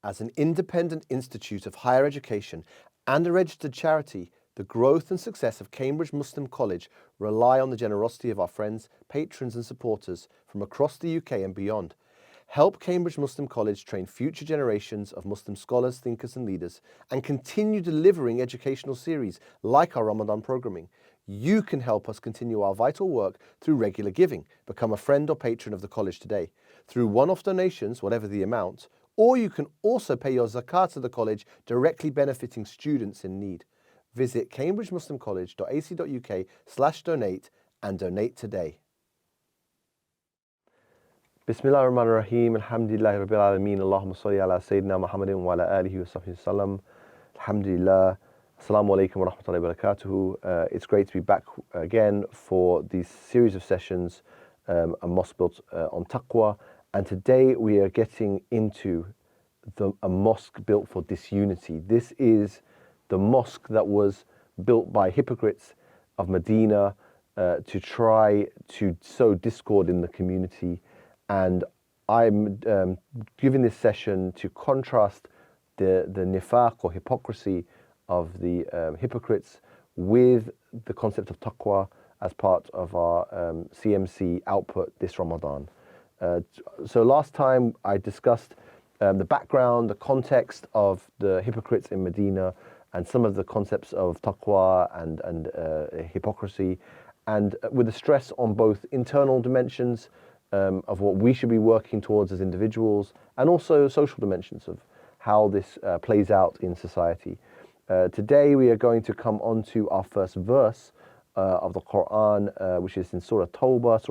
As an independent institute of higher education and a registered charity, the growth and success of Cambridge Muslim College rely on the generosity of our friends, patrons and supporters from across the UK and beyond. Help Cambridge Muslim College train future generations of Muslim scholars, thinkers and leaders, and continue delivering educational series like our Ramadan programming. You can help us continue our vital work through regular giving. Become a friend or patron of the college today. Through one-off donations, whatever the amount, or you can also pay your zakat to the college, directly benefiting students in need. Visit cambridgemuslimcollege.ac.uk/donate and donate today. Bismillah ar-Rahman ar-Rahim, alhamdulillahi rabbil alameen, Allahumma salli ala Sayyidina Muhammadin wa ala alihi wa sahbihi sallam. Alhamdulillah, assalamu alaikum wa rahmatullahi wa barakatuhu. It's great to be back again for these series of sessions, a mosque built on Taqwa. And today we are getting into a mosque built for disunity. This is the mosque that was built by hypocrites of Medina to try to sow discord in the community. And I'm giving this session to contrast the nifaq or hypocrisy of the hypocrites with the concept of taqwa as part of our CMC output this Ramadan. So last time I discussed the background, the context of the hypocrites in Medina, and some of the concepts of taqwa and hypocrisy, and with a stress on both internal dimensions of what we should be working towards as individuals, and also social dimensions of how this plays out in society. Today we are going to come on to our first verse of the Qur'an, which is in Surah Tawbah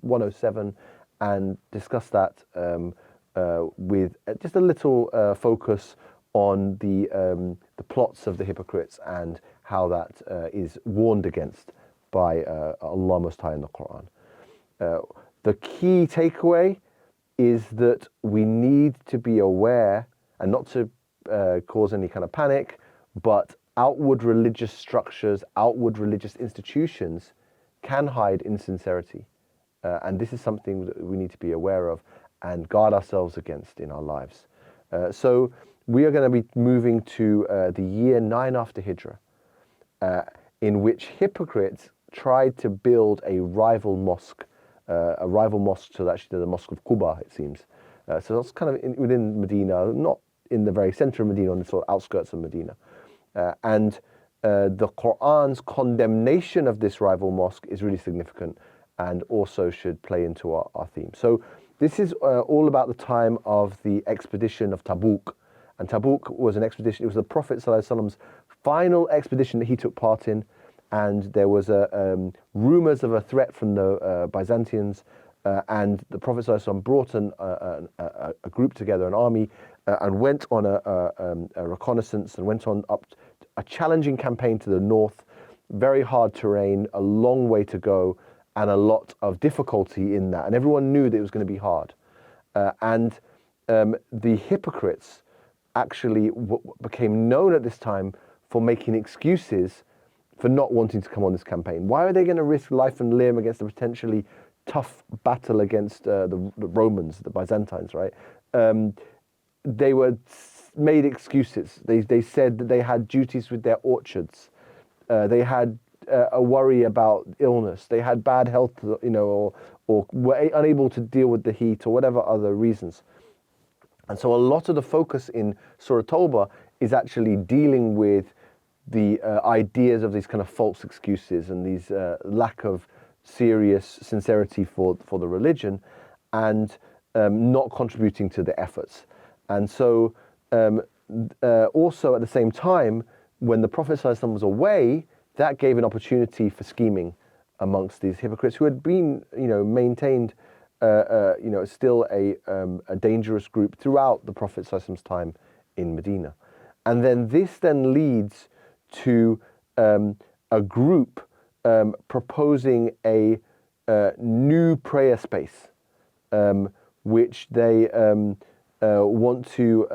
107, and discuss that with just a little focus on the plots of the hypocrites and how that is warned against by Allah Most High in the Qur'an. The key takeaway is that we need to be aware, and not to cause any kind of panic, but outward religious structures, outward religious institutions can hide insincerity. And this is something that we need to be aware of and guard ourselves against in our lives. So we are going to be moving to the year 9 after Hijrah, in which hypocrites tried to build a rival mosque to actually the Mosque of Quba, it seems. So that's kind of within Medina, not in the very center of Medina, on the sort of outskirts of Medina. And the Qur'an's condemnation of this rival mosque is really significant and also should play into our theme. So this is all about the time of the expedition of Tabuk. And Tabuk was an expedition, it was the Prophet ﷺ's final expedition that he took part in. And there was rumors of a threat from the Byzantines, and the Prophet ﷺ brought a group together, an army, and went on a reconnaissance and went on up a challenging campaign to the north, very hard terrain, a long way to go, and a lot of difficulty in that. And everyone knew that it was going to be hard. And the hypocrites actually became known at this time for making excuses for not wanting to come on this campaign. Why are they going to risk life and limb against a potentially tough battle against the Romans, the Byzantines, right? They were made excuses. They said that they had duties with their orchards. They had a worry about illness. They had bad health, or were unable to deal with the heat or whatever other reasons. And so a lot of the focus in Surah Tawbah is actually dealing with the ideas of these kind of false excuses and these lack of serious sincerity for the religion, and not contributing to the efforts. And so also at the same time, when the Prophet ﷺ was away, that gave an opportunity for scheming amongst these hypocrites who had been, maintained, still a dangerous group throughout the Prophet ﷺ's time in Medina. And then this leads to a group proposing a new prayer space, which they want to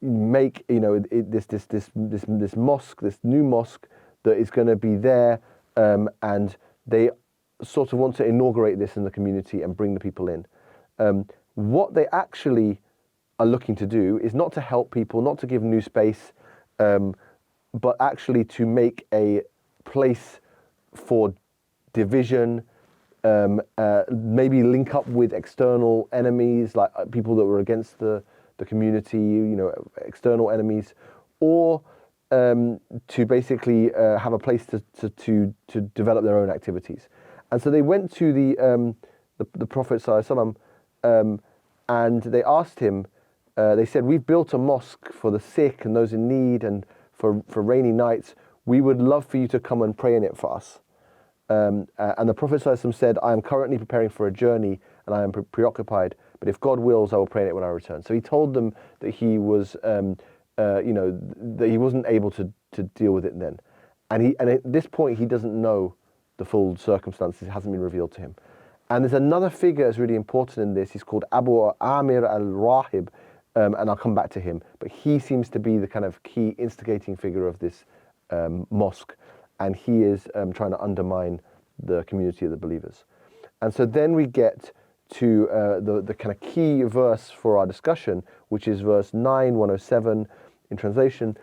make, this mosque, this new mosque that is going to be there, and they sort of want to inaugurate this in the community and bring the people in. What they actually are looking to do is not to help people, not to give new space, but actually to make a place for division, maybe link up with external enemies, like people that were against the community, external enemies, or to basically have a place to develop their own activities. And so they went to the Prophet ﷺ, and they asked him, they said, we've built a mosque for the sick and those in need and for rainy nights. We would love for you to come and pray in it for us. And the Prophet ﷺ said, I am currently preparing for a journey and I am preoccupied, but if God wills, I will pray in it when I return. So he told them that he was, that he wasn't able to deal with it then. And at this point, he doesn't know the full circumstances. It hasn't been revealed to him. And there's another figure that's really important in this. He's called Abu Amir al-Rahib, and I'll come back to him. But he seems to be the kind of key instigating figure of this mosque. And he is trying to undermine the community of the believers. And so then we get to the kind of key verse for our discussion, which is verse 9, 107 in translation.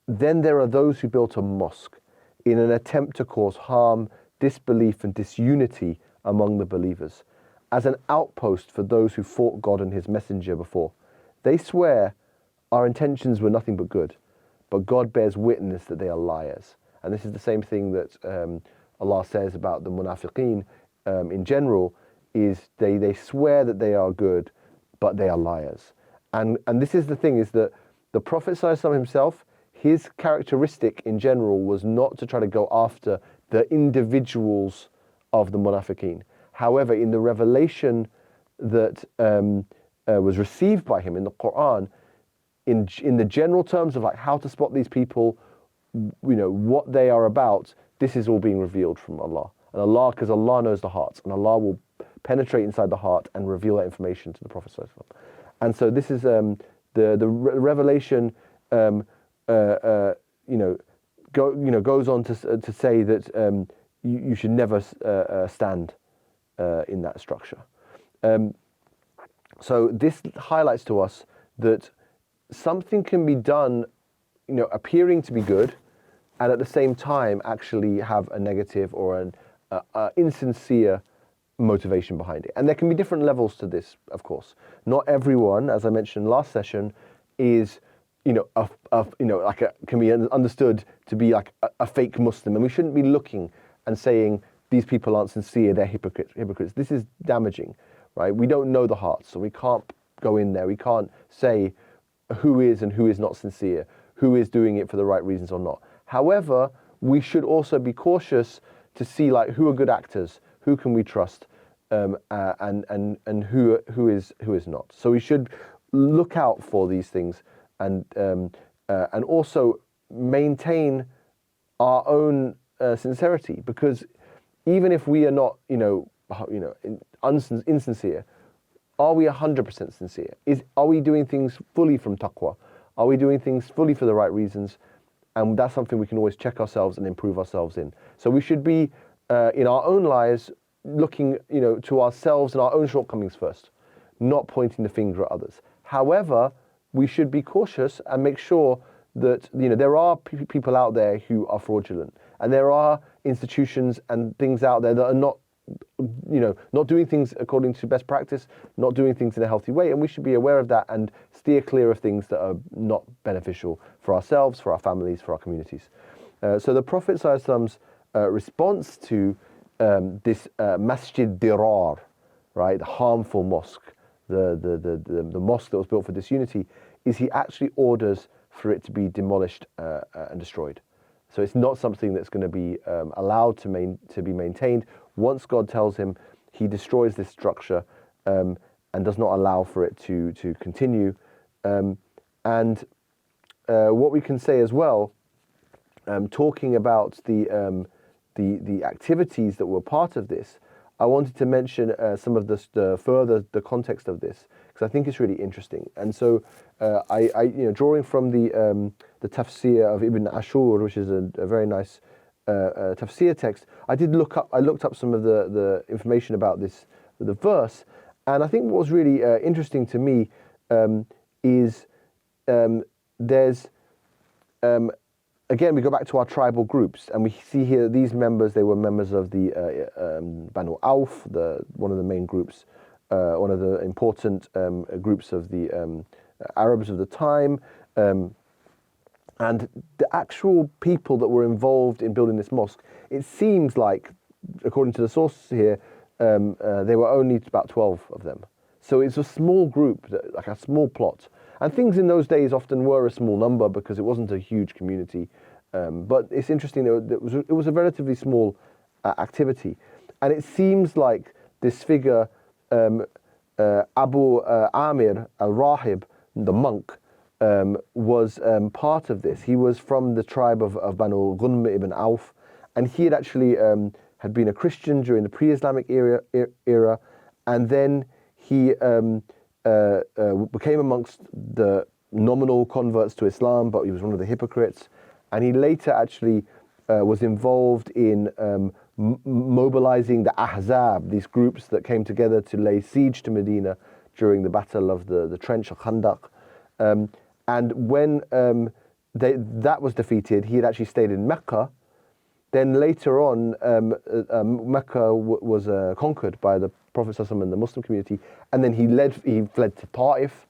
Then there are those who built a mosque in an attempt to cause harm, disbelief, and disunity among the believers, as an outpost for those who fought God and his messenger before. They swear our intentions were nothing but good, but God bears witness that they are liars. And this is the same thing that Allah says about the munafiqeen in general, is they swear that they are good, but they are liars. And this is the thing, is that the Prophet ﷺ himself, his characteristic in general was not to try to go after the individuals of the munafiqeen. However, in the revelation that was received by him in the Qur'an, in the general terms of like how to spot these people, what they are about, this is all being revealed from Allah. And Allah, because Allah knows the hearts, and Allah will penetrate inside the heart and reveal that information to the Prophet ﷺ. And so this is the revelation, goes on to say that you should never stand in that structure. So this highlights to us that something can be done, appearing to be good, and at the same time actually have a negative or an insincere motivation behind it. And there can be different levels to this, of course. Not everyone, as I mentioned last session, is can be understood to be like a fake Muslim, and we shouldn't be looking and saying these people aren't sincere, they're hypocrites. This is damaging, right? We don't know the hearts, so we can't go in there. We can't say who is and who is not sincere, who is doing it for the right reasons or not. However, we should also be cautious to see like who are good actors, who can we trust, and who is not. So we should look out for these things and also maintain our own sincerity, because even if we are not insincere, are we 100% sincere? Are we doing things fully from taqwa? Are we doing things fully for the right reasons? And that's something we can always check ourselves and improve ourselves in. So we should be in our own lives looking to ourselves and our own shortcomings first, not pointing the finger at others. However, we should be cautious and make sure that there are people out there who are fraudulent, and there are institutions and things out there that are not doing things according to best practice, not doing things in a healthy way, and we should be aware of that and steer clear of things that are not beneficial for ourselves, for our families, for our communities. So the Prophet ﷺ's response to this Masjid Dirar, right, the harmful mosque, the mosque that was built for disunity, is he actually orders for it to be demolished and destroyed. So it's not something that's going to be allowed to be maintained. Once God tells him, he destroys this structure and does not allow for it to continue. And what we can say as well, talking about the activities that were part of this, I wanted to mention some of the context of this, because I think it's really interesting. And so drawing from the tafsir of Ibn Ashur, which is a very nice tafsir text, I looked up some of the information about the verse, and I think what was really interesting to me is there's again, we go back to our tribal groups, and we see here these members, they were members of the Banu Auf, one of the main groups, one of the important groups of the Arabs of the time. And the actual people that were involved in building this mosque, it seems like, according to the sources here, there were only about 12 of them. So it's a small group, like a small plot. And things in those days often were a small number because it wasn't a huge community. But it's interesting that it was a relatively small activity. And it seems like this figure, Abu Amir al-Rahib, the monk, was part of this. He was from the tribe of Banu Ghunm ibn Auf, and he had actually had been a Christian during the pre-Islamic era, and then he became amongst the nominal converts to Islam, but he was one of the hypocrites. And he later actually was involved in mobilizing the Ahzab, these groups that came together to lay siege to Medina during the battle of the Trench of Khandaq. And when that was defeated, he had actually stayed in Mecca. Then later on, Mecca was conquered by the Prophet ﷺ and the Muslim community, and then he fled to Ta'if,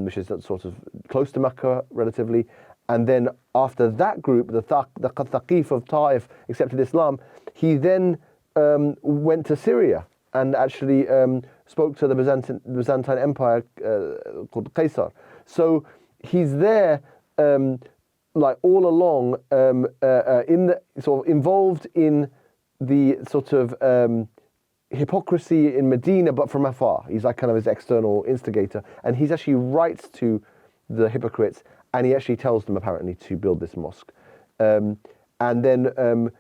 which is sort of close to Mecca relatively. And then after that group, the Thaqif of Ta'if accepted Islam, he then went to Syria and actually spoke to the Byzantine Empire called Caesar. So he's there like all along in the sort of involved in the sort of hypocrisy in Medina, but from afar. He's like kind of his external instigator, and he's actually writes to the hypocrites, and he actually tells them apparently to build this mosque. And then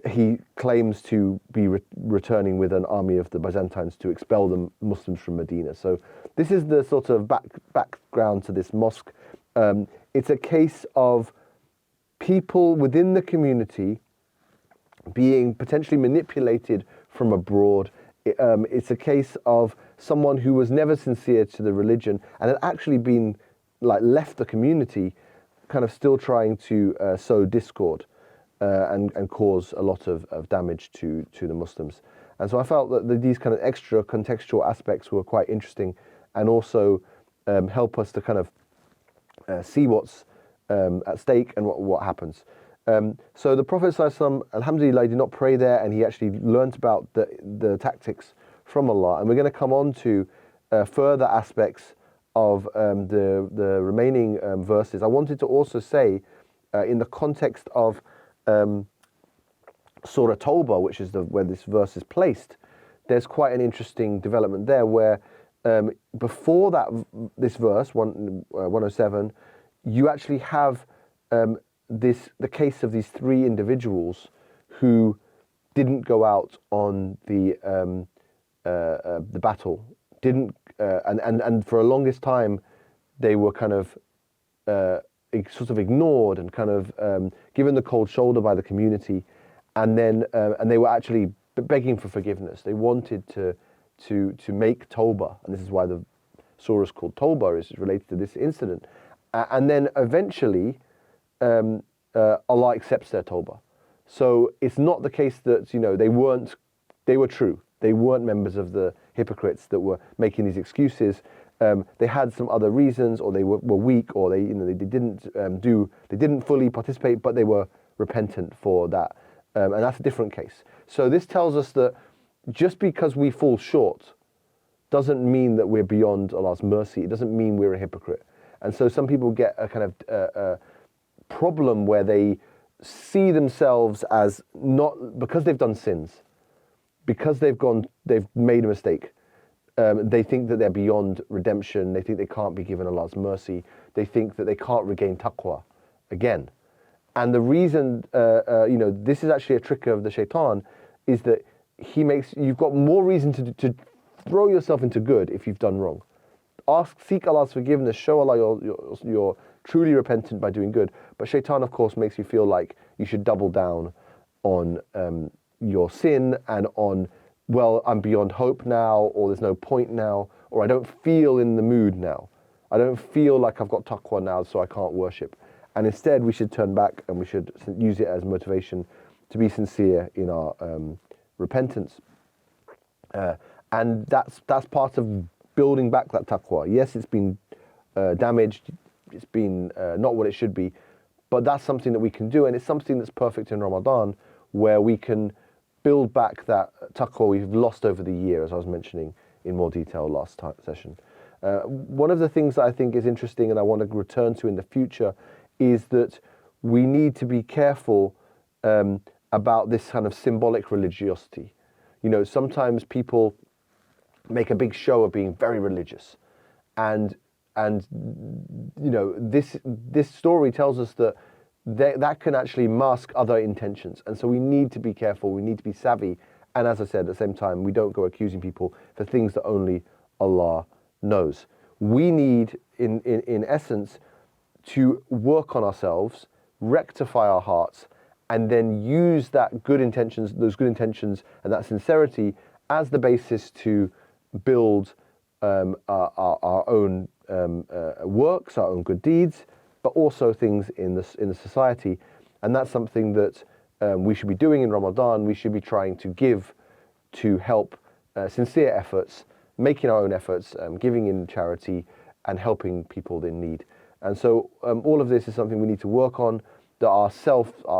he claims to be returning with an army of the Byzantines to expel the Muslims from Medina. So this is the sort of background to this mosque. It's a case of people within the community being potentially manipulated from abroad. It's a case of someone who was never sincere to the religion and had actually been left the community, kind of still trying to sow discord and cause a lot of damage to the Muslims. And so I felt that these kind of extra contextual aspects were quite interesting, and also help us to kind of see what's at stake and what happens. So the Prophet ﷺ, alhamdulillah, did not pray there, and he actually learnt about the tactics from Allah. And we're going to come on to further aspects of the remaining verses. I wanted to also say, in the context of Surah Tawbah, which is where this verse is placed, there's quite an interesting development there where before this verse, 107, you actually have the case of these three individuals who didn't go out on the battle, and for a longest time they were kind of sort of ignored and kind of given the cold shoulder by the community, and then and they were actually begging for forgiveness. They wanted to make Tawbah, and this is why the surah is called Tawbah, is related to this incident. And then eventually Allah accepts their Tawbah. So it's not the case that they were true. They weren't members of the hypocrites that were making these excuses. They had some other reasons, or they were weak, or they didn't fully participate, but they were repentant for that, and that's a different case. So this tells us that just because we fall short doesn't mean that we're beyond Allah's mercy. It doesn't mean we're a hypocrite. And so some people get a kind of problem where they see themselves as not, because they've done sins, because they've made a mistake. They think that they're beyond redemption. They think they can't be given Allah's mercy. They think that they can't regain taqwa again. And the reason, this is actually a trick of the shaitan, is that you've got more reason to throw yourself into good if you've done wrong. Seek Allah's forgiveness, show Allah you're truly repentant by doing good. But shaitan, of course, makes you feel like you should double down on your sin and on, well, I'm beyond hope now, or there's no point now, or I don't feel in the mood now. I don't feel like I've got taqwa now, so I can't worship. And instead, we should turn back and we should use it as motivation to be sincere in our repentance. And that's part of building back that taqwa. Yes, it's been damaged, it's been not what it should be, but that's something that we can do, and it's something that's perfect in Ramadan, where we can build back that taqwa we've lost over the year, as I was mentioning in more detail last session. One of the things that I think is interesting and I want to return to in the future is that we need to be careful about this kind of symbolic religiosity. You know, sometimes people make a big show of being very religious, and you know, this story tells us that that can actually mask other intentions, and so we need to be careful, we need to be savvy, and as I said, at the same time, we don't go accusing people for things that only Allah knows. We need, in essence, to work on ourselves, rectify our hearts, and then use that good intentions, those good intentions and that sincerity as the basis to build our own works, our own good deeds, but also things in the society. And that's something that we should be doing in Ramadan. We should be trying to give to help sincere efforts, making our own efforts, giving in charity and helping people in need. And so all of this is something we need to work on, that our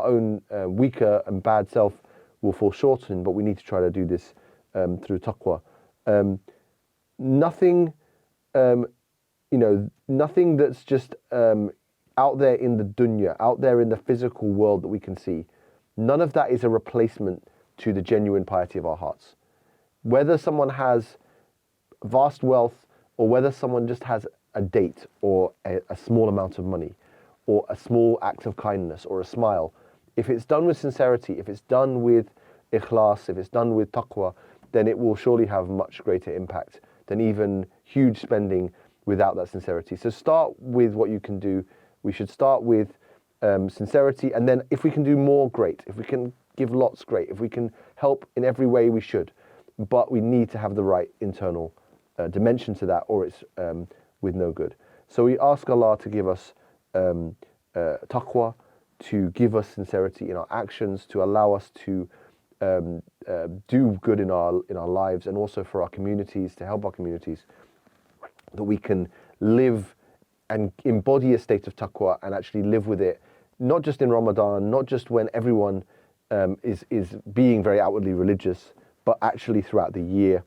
own weaker and bad self will fall short in, but we need to try to do this through taqwa. Nothing that's just out there in the dunya, out there in the physical world that we can see, none of that is a replacement to the genuine piety of our hearts. Whether someone has vast wealth or whether someone just has a date or a small amount of money or a small act of kindness or a smile, if it's done with sincerity, if it's done with ikhlas, if it's done with taqwa, then it will surely have much greater impact than even huge spending without that sincerity. So start with what you can do. We should start with sincerity, and then if we can do more, great. If we can give lots, great. If we can help in every way, we should. But we need to have the right internal dimension to that, or it's with no good. So we ask Allah to give us taqwa, to give us sincerity in our actions, to allow us to do good in our lives, and also for our communities, to help our communities, that we can live and embody a state of taqwa and actually live with it, not just in Ramadan, not just when everyone is being very outwardly religious, but actually throughout the year.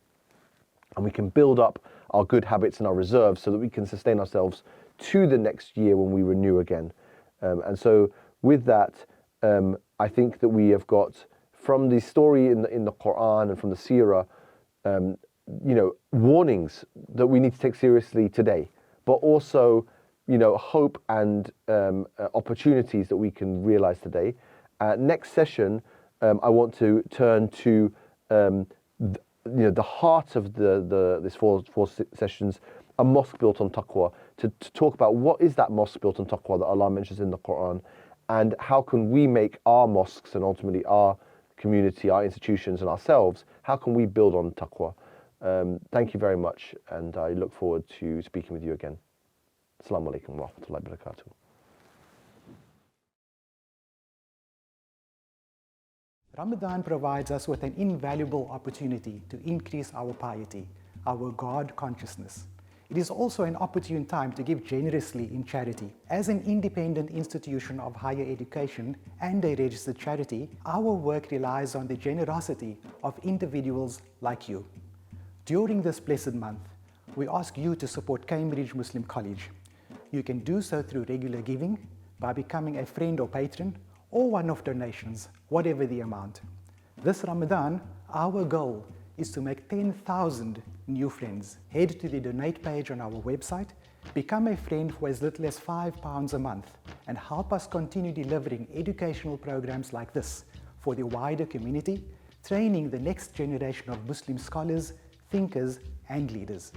And we can build up our good habits and our reserves so that we can sustain ourselves to the next year when we renew again. And so with that, I think that we have got, from the story in the Qur'an and from the sira, warnings that we need to take seriously today, but also, hope and opportunities that we can realize today. Next session, I want to turn to the heart of this four sessions, a mosque built on taqwa, to talk about what is that mosque built on taqwa that Allah mentions in the Qur'an, and how can we make our mosques and ultimately our community, our institutions and ourselves, how can we build on taqwa? Thank you very much, and I look forward to speaking with you again. Assalamu alaikum wa rahmatullahi wa barakatuh. Ramadan provides us with an invaluable opportunity to increase our piety, our God consciousness. It is also an opportune time to give generously in charity. As an independent institution of higher education and a registered charity, our work relies on the generosity of individuals like you. During this blessed month, we ask you to support Cambridge Muslim College. You can do so through regular giving, by becoming a friend or patron, or one-off donations, whatever the amount. This Ramadan, our goal is to make 10,000 new friends. Head to the donate page on our website, become a friend for as little as £5 a month, and help us continue delivering educational programs like this for the wider community, training the next generation of Muslim scholars, thinkers, and leaders.